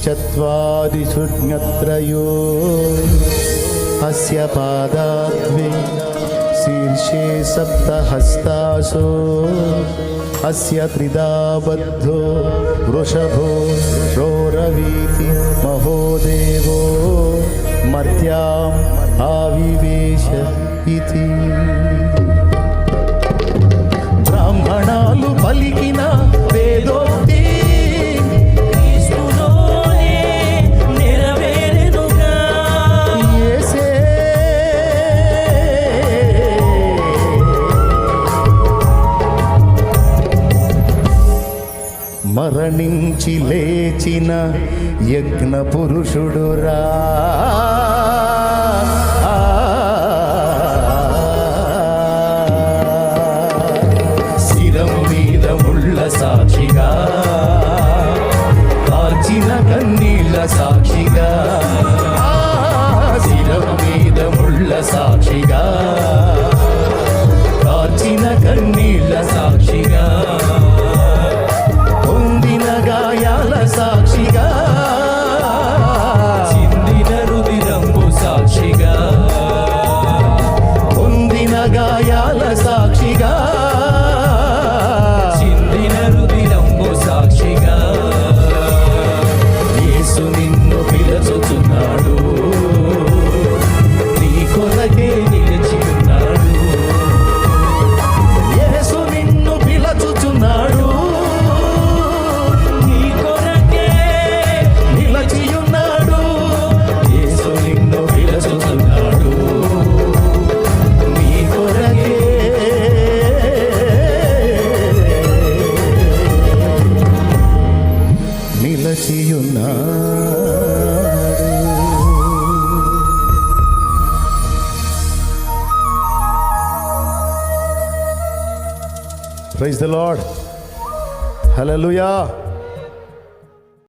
चत्वारिषुज्ञत्रयो अस्य पादाद्वे शीर्षे सप्तहस्तासो अस्य त्रिधा बद्धो वृषभो रोरवीति महोदेवो मर्त्याम् आविवेश इति। ब्राह्मणालु पलिकिन वेदोक्ति మరణించి లేచిన యజ్ఞ పురుషుడురా, శిరం మీద ముళ్ళ సాక్షిగా కార్చిన కన్నీళ్ళ సాక్షిగా, శిరం మీద ముళ్ళ సాక్షిగా కార్చిన కన్నీళ్ళ సాక్షిగా, గాయాల సాక్షిగా చిందిన రుధిరంబు సాక్షిగా, పొందిన గాయాల సాక్షిగా చిందిన రుధిరంబు సాక్షిగా, యేసు నిన్ను పిలుచుచున్నాడు, నీ కొరకే నిలిచి ఉన్నాడు, యేసు నిన్ను పిలుచుచున్నాడు, Praise the Lord. Hallelujah.